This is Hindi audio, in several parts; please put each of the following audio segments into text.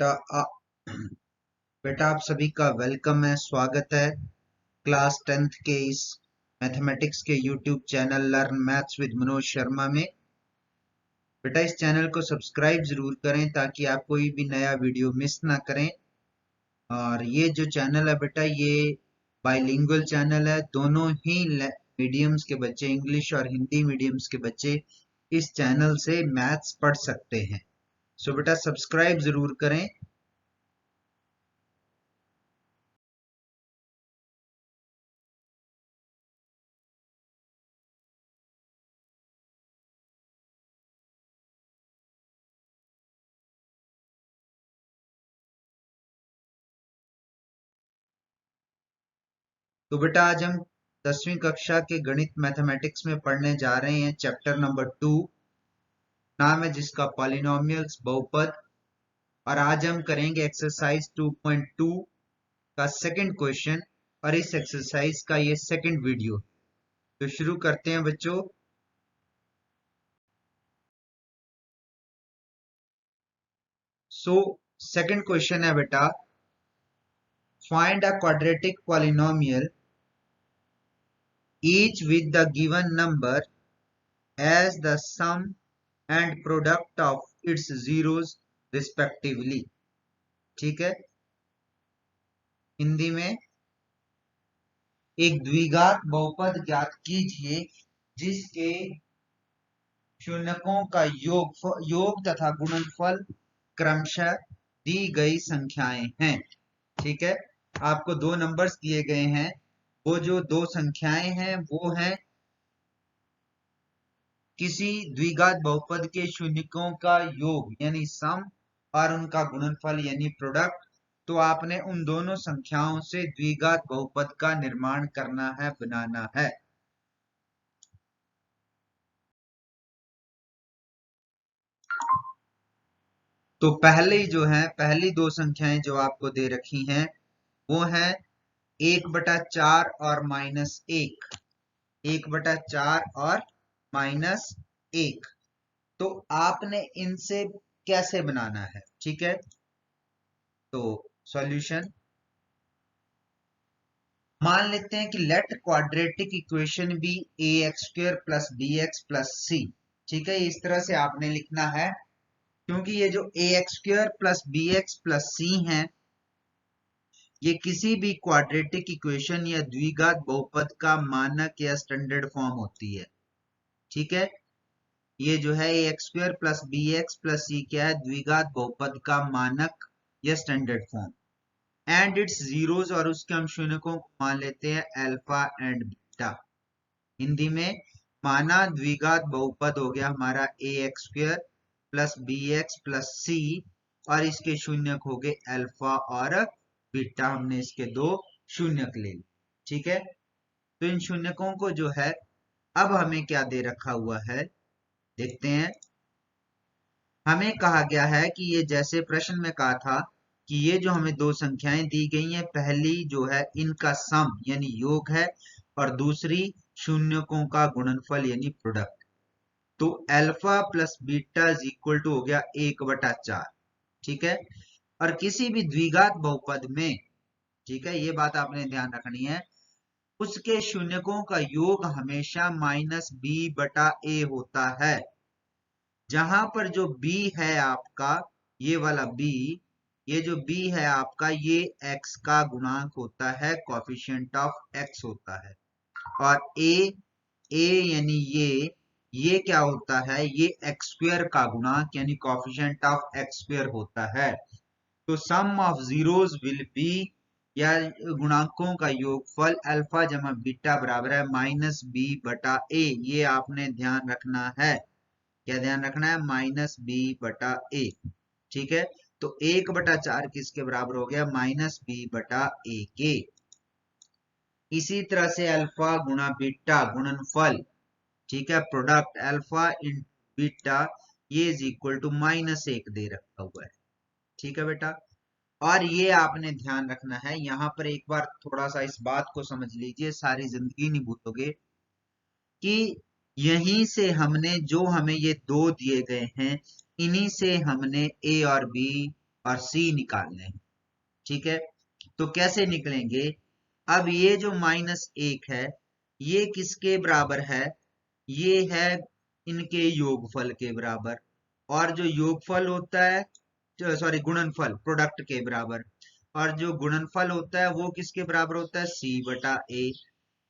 बेटा बेटा आप सभी का वेलकम है, स्वागत है क्लास 10th के इस मैथमेटिक्स के YouTube channel learn maths with Manoj Sharma में। बेटा इस चैनल को सब्सक्राइब जरूर करें ताकि आप कोई भी नया वीडियो मिस ना करें। और ये जो चैनल है बेटा, ये बाइलिंगुअल चैनल है। दोनों ही मीडियम्स के बच्चे, इंग्लिश और हिंदी मीडियम्स के बच्चे इस चैनल से मैथ्स पढ़ सकते हैं। सो बेटा सब्सक्राइब जरूर करें। तो बेटा आज हम 10वीं कक्षा के गणित मैथमेटिक्स में पढ़ने जा रहे हैं चैप्टर नंबर 2, नाम है जिसका पॉलिनोमियल्स, बहुपद। और आज हम करेंगे एक्सरसाइज 2.2 का सेकंड क्वेश्चन, और इस एक्सरसाइज का ये सेकंड वीडियो। तो शुरू करते हैं बच्चों। सो सेकंड क्वेश्चन है बेटा, find a quadratic polynomial each with the given number as the sum and product of its zeros respectively। ठीक है, हिंदी में एक द्विघात बहुपद ज्ञात कीजिए जिसके शून्यकों का योग तथा गुणनफल क्रमशः दी गई संख्याएं हैं। ठीक है, आपको दो नंबर्स दिए गए हैं। वो जो दो संख्याएं हैं वो हैं किसी द्विघात बहुपद के शून्यकों का योग यानी सम और उनका गुणनफल यानी प्रोडक्ट। तो आपने उन दोनों संख्याओं से द्विघात बहुपद का निर्माण करना है, बनाना है। तो पहली दो संख्याएं जो आपको दे रखी हैं वो है 1/4 और -1। 1/4 और -1। तो आपने इनसे कैसे बनाना है, ठीक है। तो सॉल्यूशन मान लेते हैं कि let quadratic equation be ax² + bx + c। ठीक है, इस तरह से आपने लिखना है क्योंकि ये जो ax² + bx + c है ये किसी भी क्वाड्रेटिक इक्वेशन या द्विघात बहुपद का मानक या स्टैंडर्ड फॉर्म होती है। ठीक है, ये जो है ax² + bx + c क्या है, द्विघात बहुपद का मानक या standard form. And its zeros, और उसके हम शून्यकों को मान लेते हैं अल्फा एंड बीटा। हिंदी में माना द्विघात बहुपद हो गया हमारा ax² + bx + c, और इसके शून्यक हो गए अल्फा और बीटा। हमने इसके दो शून्यक ले लिए। ठीक है, तो इन शून्यकों को जो है अब हमें क्या दे रखा हुआ है देखते हैं। हमें कहा गया है कि ये जैसे प्रश्न में कहा था कि ये जो हमें दो संख्याएं दी गई हैं, पहली जो है इनका सम यानी योग है और दूसरी शून्यकों का गुणनफल यानी प्रोडक्ट। तो अल्फा + बीटा = हो गया 1/4। ठीक है, और किसी भी द्विघात बहुपद में, ठीक है, ये बात आपने ध्यान रखनी है, उसके शून्यकों का योग हमेशा -b/a होता है। जहां पर जो b है आपका, ये वाला b, ये जो b है आपका, ये x का गुणांक होता है, कोएफिशिएंट ऑफ x होता है। और a यानी ये क्या होता है, ये x² का गुणांक यानी कोएफिशिएंट ऑफ x² होता है। तो सम ऑफ जीरोस विल बी, या गुणांकों का योगफल अल्फा जमा बीटा बराबर है -b/a। ये आपने ध्यान रखना है। क्या ध्यान रखना है, -b/a। ठीक है, तो 1/4 किसके बराबर हो गया, -b/a के। इसी तरह से अल्फा गुणा बीटा गुणनफल, ठीक है, प्रोडक्ट अल्फा इन बीटा, ये =-1 दे रखा हुआ है। ठीक है बेटा, और ये आपने ध्यान रखना है। यहां पर एक बार थोड़ा सा इस बात को समझ लीजिए, सारी जिंदगी नहीं भूलोगे कि यहीं से हमने जो हमें ये दो दिए गए हैं, इन्हीं से हमने a और b और सी निकालने हैं। ठीक है, तो कैसे निकलेंगे? अब ये जो -1 है ये किसके बराबर है? ये है इनके योगफल के बराबर, और जो योगफल होता है, सॉरी गुणनफल, प्रोडक्ट के बराबर, और जो गुणनफल होता है वो किसके बराबर होता है? c बटा a,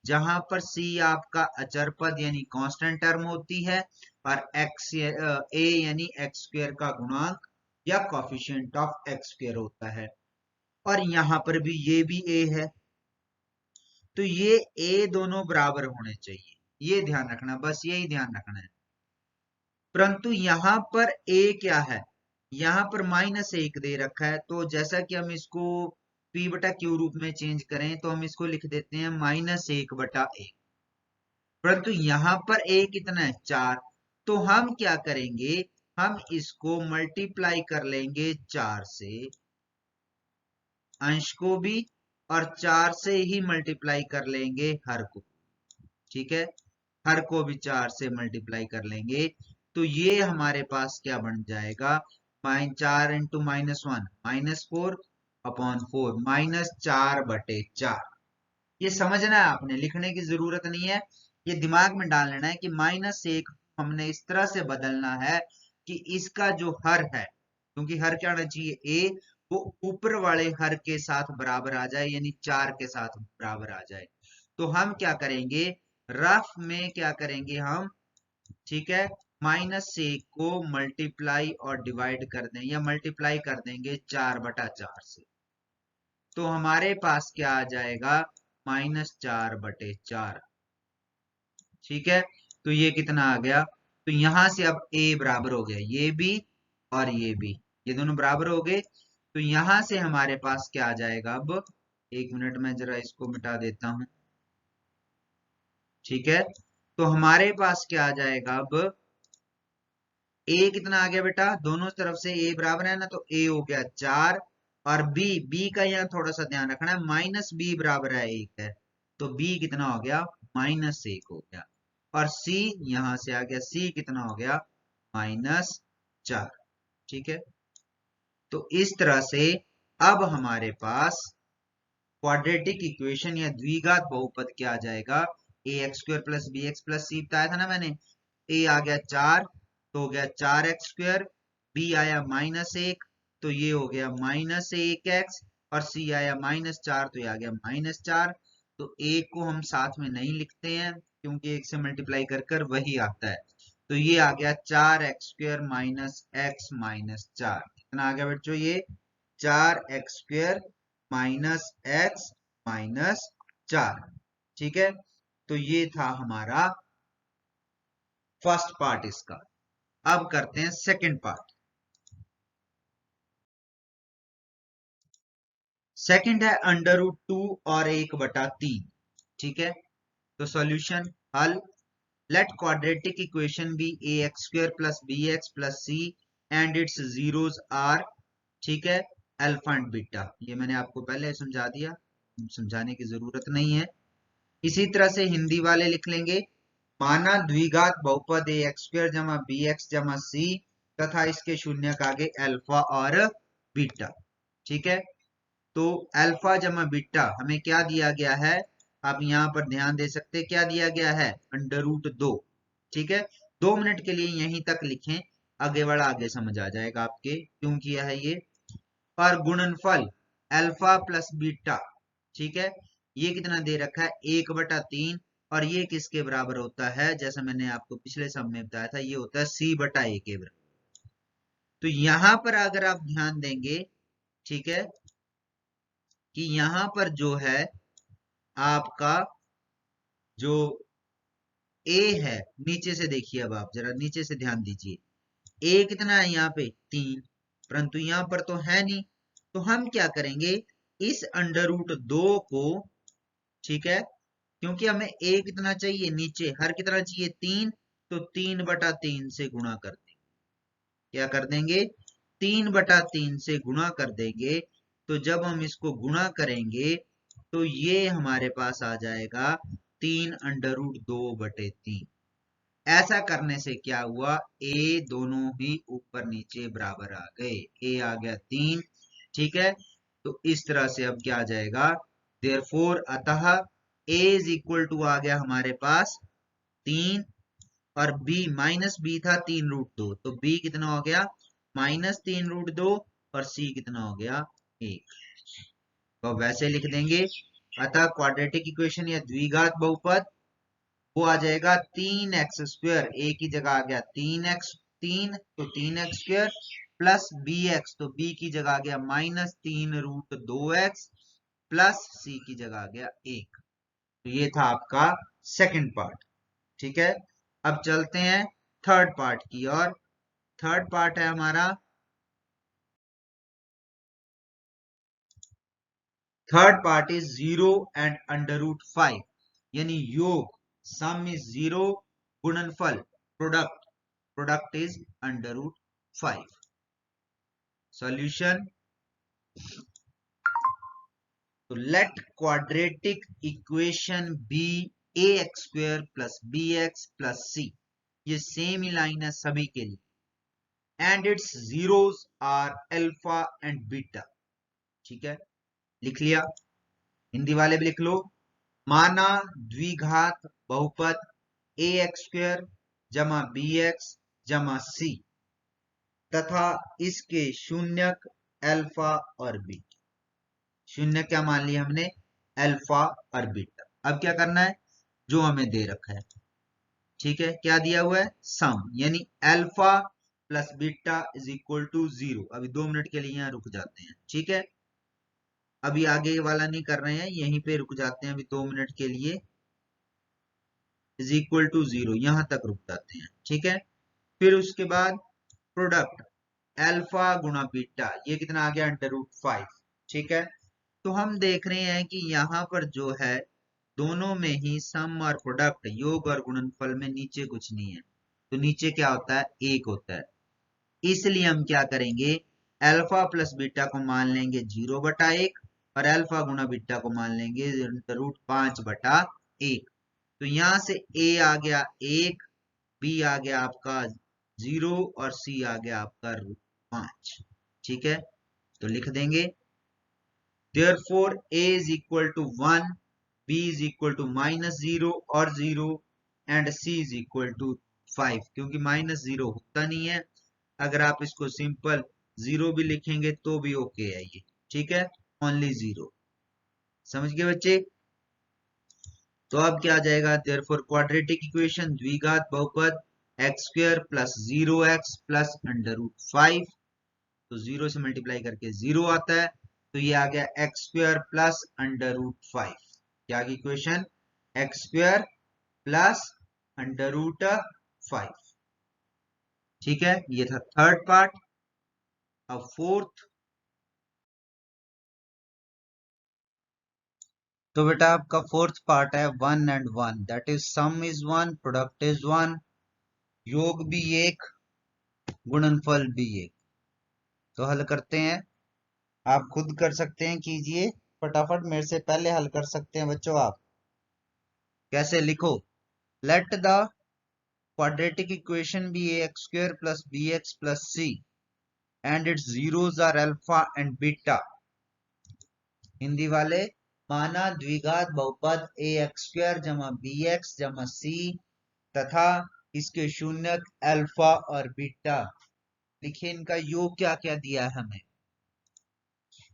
जहां पर c आपका अचर पद यानी कांस्टेंट टर्म होती है, और x a यानी x स्क्वायर का गुणांक या कोफिशिएंट ऑफ x स्क्वायर होता है, और यहां पर भी ये भी a है। तो ये a दोनों बराबर होने चाहिए, ये ध्यान रखना, बस यही ध्यान रखना है। परंतु यहां पर a क्या है? यहां पर -1 दे रखा है, तो जैसा कि हम इसको p बटा q रूप में चेंज करें तो हम इसको लिख देते हैं -1 बटा 1। परंतु यहां पर a कितना है? 4। तो हम क्या करेंगे? हम इसको मल्टीप्लाई कर लेंगे 4 से, अंश को भी, और 4 से ही मल्टीप्लाई कर लेंगे हर को। ठीक है, हर को भी 4 से मल्टीप्लाई कर लेंगे, तो ये हमारे पास क्या बन जाएगा? 4 इंटू -1 -4 अपॉन 4, -4/4। ये समझना है आपने, लिखने की जरूरत नहीं है, ये दिमाग में डाल लेना है कि -1 हमने इस तरह से बदलना है कि इसका जो हर है, क्योंकि हर क्या होना चाहिए? a, वो ऊपर वाले हर के साथ बराबर आ जाए, यानी 4 के साथ बराबर आ जाए। तो हम क्या करेंगे? रफ में क्या करेंगे हम? ठीक है, -1 को मल्टीप्लाई और डिवाइड कर दें, या मल्टीप्लाई कर देंगे 4/4 से, तो हमारे पास क्या आ जाएगा? -4/4। ठीक है, तो ये कितना आ गया? तो यहां से अब a बराबर हो गया, ये भी और ये भी, ये दोनों बराबर हो गए। तो यहां से हमारे पास क्या आ जाएगा? अब 1 मिनट में जरा इसको मिटा देता हूं। ठीक है, तो हमारे पास क्या आ जाएगा? अब a कितना आ गया बेटा? दोनों तरफ से a बराबर है ना, तो a हो गया 4, और b का यहाँ थोड़ा सा ध्यान रखना है, -b बराबर है 1 है, तो b कितना हो गया? -1 हो गया, और c यहां से आ गया, c कितना हो गया? -4। ठीक है, तो इस तरह से अब हमारे पास क्वाड्रेटिक इक्वेशन या द्विघात बहुपद क्या आ जाएगा? ax² + bx + c बताया था ना मैंने। a आ गया 4, तो हो गया 4x², b आया -1, तो ये हो गया -1x, और c आया -4, तो ये आ गया -4। तो एक को हम साथ में नहीं लिखते हैं, क्योंकि एक से मल्टीप्लाई कर कर वही आता है, तो ये आ गया 4x² - x - 4। कितना आ गया बच्चों? ये 4x² - x - 4। ठीक है, तो ये था हमारा फर्स्ट पार्ट इसका। अब करते हैं सेकंड पार्ट। सेकंड है √2 और 1/3। ठीक है, तो सॉल्यूशन, हल। Let quadratic equation be ax² + bx + c and its zeros are, ठीक है, अल्फा एंड बीटा। ये मैंने आपको पहले समझा दिया, समझाने की जरूरत नहीं है। इसी तरह से हिंदी वाले लिख लेंगे, माना द्विघात बहुपद ax² + bx + c तथा इसके शून्यक आगे अल्फा और बीटा। ठीक है, तो अल्फा जमा बीटा हमें क्या दिया गया है? आप यहाँ पर ध्यान दे सकते हैं, क्या दिया गया है? √2। ठीक है, 2 मिनट के लिए यहीं तक लिखें, आगे वाला आगे समझ आ जाएगा आपके क्यों किया है ये। और गुणनफल अल्फा प्लस बीटा, ठीक है, ये कितना दे रखा है? 1/3, और ये किसके बराबर होता है? जैसा मैंने आपको पिछले सब में बताया था, ये होता है c/a के बराबर। तो यहां पर अगर आप ध्यान देंगे, ठीक है, कि यहां पर जो है आपका जो a है, नीचे से देखिए, अब आप जरा नीचे से ध्यान दीजिए, a कितना है यहाँ पे? 3, परंतु यहाँ पर तो है नहीं, तो हम क्या करेंगे? इस √2 को, ठीक है, क्योंकि हमें a कितना चाहिए? नीचे हर कितना चाहिए? 3, तो 3/3 से गुणा कर देंगे। क्या कर देंगे? 3/3 से गुणा कर देंगे। तो जब हम इसको गुणा करेंगे तो ये हमारे पास आ जाएगा 3 √2/3। ऐसा करने से क्या हुआ, ए दोनों ही ऊपर नीचे बराबर आ गए, ए आ गया 3, ठीक है। तो इस तरह से अब क्या आ जाएगा, देयरफॉर अतः ए इज इक्वल टू आ गया हमारे पास 3, और बी माइनस बी था 3√2, तो बी कितना हो गया -3√2, और सी कितना हो गया 1। तो वैसे लिख देंगे, अतः क्वाड्रेटिक इक्वेशन या द्विघात बहुपद वो आ जाएगा 3x², ए की जगह आ गया 3x, 3 तो 3x² प्लस bx, तो b की जगह आ गया -3√2x प्लस c की जगह आ गया 1। तो ये था आपका सेकंड पार्ट, ठीक है। अब चलते हैं थर्ड पार्ट की ओर। थर्ड पार्ट है हमारा, थर्ड पार्ट इज 0 एंड √5, यानी योग, सम इज 0, गुणनफल प्रोडक्ट इज √5। सॉल्यूशन, तो let quadratic equation be ax² plus bx plus c, ये सेम ही लाइन है सभी के लिए, and its zeros are alpha and beta, ठीक है। लिख लिया, हिंदी वाले भी लिख लो। माना द्विघात बहुपद ax² जमा bx जमा c तथा इसके शून्यक अल्फा और बीटा, शून्य क्या मान लिया हमने, अल्फा और बीटा। अब क्या करना है, जो हमें दे रखा है, ठीक है, क्या दिया हुआ है, सम, यानी alpha plus beta is equal to 0। अभी 2 मिनट के लिए यहाँ रुक जाते हैं, ठीक है। अभी आगे वाला नहीं कर रहे हैं, यहीं पे रुक जाते हैं अभी 2 मिनट के लिए, इज इक्वल टू 0 यहां तक रुक जाते हैं, ठीक है। फिर उसके बाद प्रोडक्ट अल्फा गुणा बीटा, ये कितना आ गया √5, ठीक है। तो हम देख रहे हैं कि यहाँ पर जो है दोनों में ही सम और प्रोडक्ट, योग और गुणनफल में नीचे कुछ नहीं है, तो नीचे क्या होता है, 1 होता है। इसलिए हम क्या करेंगे, अल्फा प्लस बीटा को मान लेंगे 0/1, और अल्फा गुणा बीटा को मान लेंगे √5/1। तो यहां से a आ गया 1, b आ गया आपका 0, और c आ गया आपका √5, ठीक है। तो लिख देंगे, therefore a is equal to 1, b is equal to -0 और 0, and c is equal to 5, क्योंकि -0 होता नहीं है। अगर आप इसको सिंपल 0 भी लिखेंगे तो भी ओके है ये, ठीक है, ओनली 0। समझ गए बच्चे। तो अब क्या आ जाएगा, देयरफॉर क्वाड्रेटिक इक्वेशन द्विघात बहुपद x² प्लस 0x प्लस √5, तो 0 से मल्टीप्लाई करके 0 आता है, तो ये आ गया x² प्लस √5, क्या की इक्वेशन, x² प्लस √5, ठीक है। ये था थर्ड पार्ट। अब फोर्थ, तो बेटा आपका फोर्थ पार्ट है 1 and 1, that is some is 1, product is 1, योग भी 1, गुणनफल भी 1। तो हल करते हैं, आप खुद कर सकते हैं, कीजिए फटाफट, मेरे से पहले हल कर सकते हैं बच्चों आप। कैसे, लिखो, let the quadratic equation be ax² plus bx plus c and its zeros are alpha and beta. Hindi वाले, माना द्विघात बहुपद ax² जमा bx जमा c तथा इसके शून्यक अल्फा और बीटा। देखिए इनका योग क्या क्या दिया है हमें,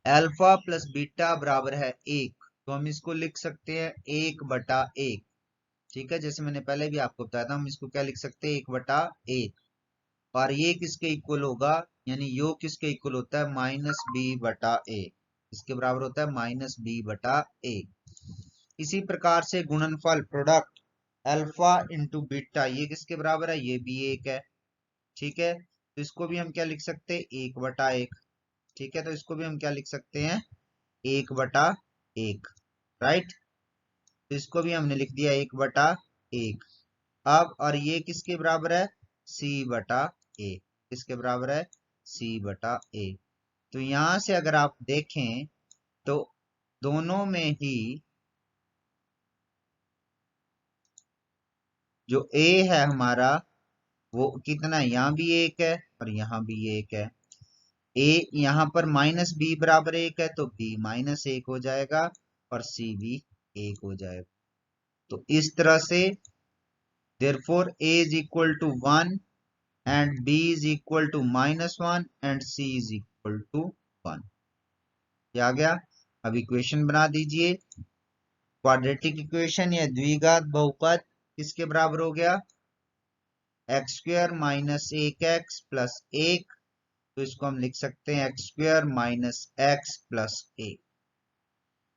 अल्फा प्लस बीटा बराबर है 1, तो हम इसको लिख सकते हैं 1/1, ठीक है। जैसे मैंने पहले भी आपको बताया था, हम इसको क्या लिख सकते हैं, 1/1, और ये किसके इक्वल होगा, यानी योग किसके इक्वल होता है, -b/a, इसके बराबर होता है -b/a। इसी प्रकार से गुणनफल प्रोडक्ट अल्फा इंटू बीटा, ये किसके बराबर है, ये भी 1 है, ठीक है। तो इसको भी हम क्या लिख सकते हैं, 1/1, ठीक है। तो इसको भी हम क्या लिख सकते हैं, 1/1, राइट। तो इसको भी हमने लिख दिया 1/1। अब और ये किसके बराबर है, c/a, किसके बराबर है, c/a। तो यहां से अगर आप देखें तो दोनों में ही जो a है हमारा वो कितना है, यहाँ भी 1 है और यहाँ भी 1 है। a यहाँ पर माइनस b बराबर 1 है तो b माइनस 1 हो जाएगा और c भी 1 हो जाएगा। तो इस तरह से therefore a is equal to 1 and b is equal to -1 and c is equal to 1। ये आ गया। अब इक्वेशन बना दीजिए। क्वाड्रेटिक इक्वेशन या द्विघात बहुपद किसके बराबर हो गया, x square minus 1x plus 1, तो इसको हम लिख सकते हैं x square minus x plus 1।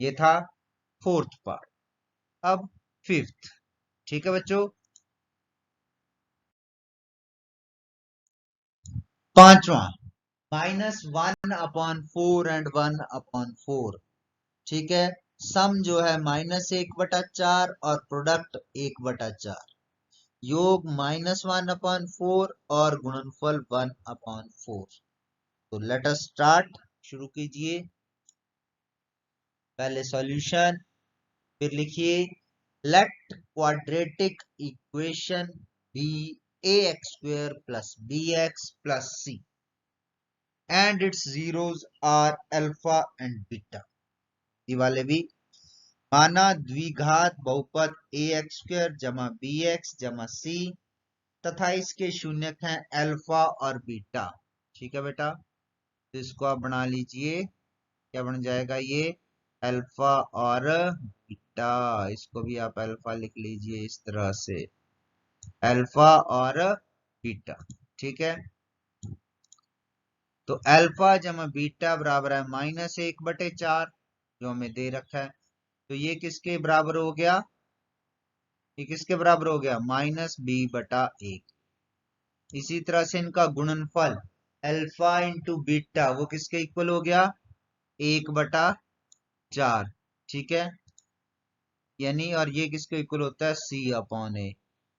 ये था फोर्थ पार्ट। अब फिफ्थ, ठीक है बच्चों। पांचवा, -1/4 एंड 1/4, ठीक है। सम जो है -1/4 और प्रोडक्ट 1/4, योग -1/4 और गुणनफल 1/4। तो लेट अस स्टार्ट, शुरू कीजिए। पहले सॉल्यूशन, फिर लिखिए let quadratic equation be ax square plus bx plus c and its zeros are alpha and beta। ये वाले भी, माना द्विघात बहुपद ax square जमा bx जमा c तथा इसके शून्यक हैं अल्फा और बीटा। ठीक है बेटा, तो इसको आप बना लीजिए। क्या बन जाएगा ये, अल्फा और बीटा। इसको भी आप अल्फा लिख लीजिए इस तरह से, अल्फा और बीटा। ठीक है, तो अल्फा जमा बीटा बराबर है -1/4 जो हमें दे रखा है। तो ये किसके बराबर हो गया, ये किसके बराबर हो गया, -b/1। इसी तरह से इनका गुणनफल अल्फा इंटू बीटा वो किसके इक्वल हो गया, 1/4। ठीक है, यानी और ये किसके इक्वल होता है, c/a।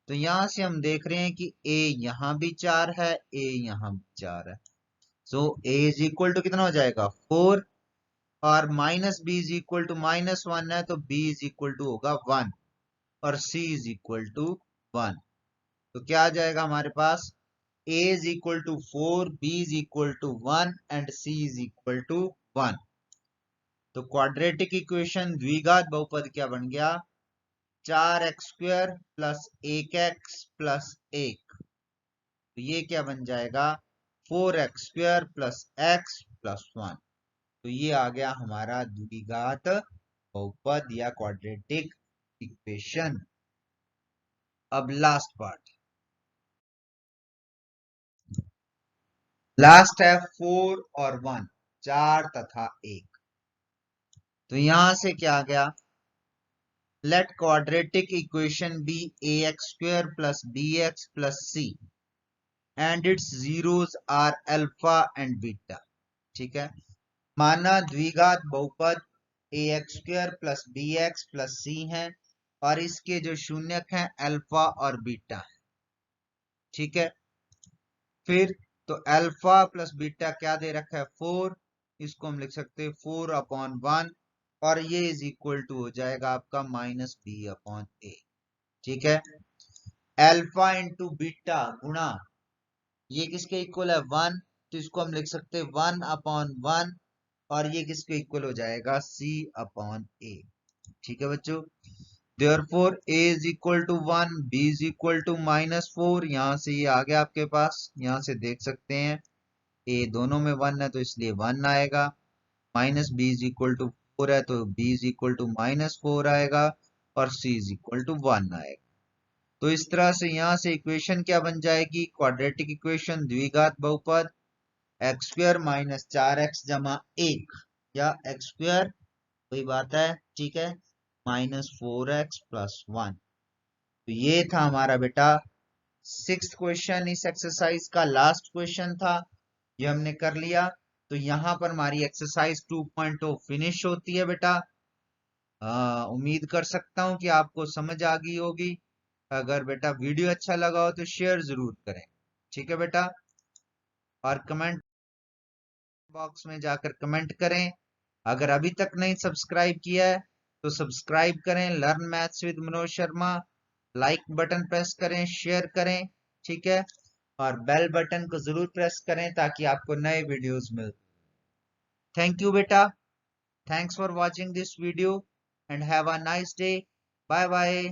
तो यहां से हम देख रहे हैं कि a यहां भी 4 है, a यहां भी 4 है। सो a इज इक्वल टू कितना हो जाएगा 4, और -b इज इक्वल टू -1 है तो b इज इक्वल टू होगा 1 और c इज इक्वल टू 1। तो क्या आ जाएगा हमारे पास, a is equal to 4, b is equal to 1 and c is equal to 1। तो क्वाड्रेटिक इक्वेशन द्विघात बहुपद क्या बन गया, 4x² प्लस 1x प्लस 1। तो ये क्या बन जाएगा, 4x² प्लस x प्लस 1। तो ये आ गया हमारा द्विघात बहुपद या क्वाड्रेटिक इक्वेशन। अब लास्ट पार्ट, लास्ट है 4 और 1, 4 तथा 1। तो यहां से क्या आ गया, let quadratic equation be ax² plus bx plus c and its zeros are alpha and beta. ठीक है, माना द्विघात बहुपद ax² plus bx plus c है और इसके जो शून्यक हैं अल्फा और बीटा है। ठीक है, फिर तो अल्फा प्लस बीटा क्या दे रखा है 4, इसको हम लिख सकते हैं 4/1 और ये इज इक्वल टू हो जाएगा आपका -b/a। ठीक है, अल्फा इंटू बीटा गुणा ये किसके इक्वल है 1, तो इसको हम लिख सकते हैं 1/1 और ये किसके इक्वल हो जाएगा c/a। ठीक है बच्चों, therefore a is equal to 1, b is equal to -4। यहां से ये आ गया आपके पास, यहां से देख सकते हैं a दोनों में 1 है तो इसलिए 1 आएगा, -b is equal to 4 है तो b is equal to -4 आएगा और c is equal to 1 आएगा। तो इस तरह से यहां से इक्वेशन क्या बन जाएगी, क्वाड्रेटिक इक्वेशन द्विघात बहुपद x² माइनस 4x जमा 1 या x² वही बात है। ठीक है, -4x प्लस 1। तो ये था हमारा बेटा सिक्स्थ क्वेश्चन, इस एक्सरसाइज का लास्ट क्वेश्चन था, ये हमने कर लिया। तो यहाँ पर हमारी एक्सरसाइज 2.0 फिनिश होती है बेटा। उम्मीद कर सकता हूँ कि आपको समझ आ गई होगी। अगर बेटा वीडियो अच्छा लगा हो तो शेयर जरूर करें। ठीक है बेटा, और कमेंट बॉक्स में जाकर कमेंट करें। अगर अभी तक नहीं सब्सक्राइब किया है तो सब्सक्राइब करें, learn maths with Manoj Sharma. Like button press करें, शेयर करें, ठीक है, और बेल बटन को जरूर प्रेस करें ताकि आपको नए वीडियोस मिल। थैंक यू बेटा, thanks for watching this video and have a nice day, bye bye.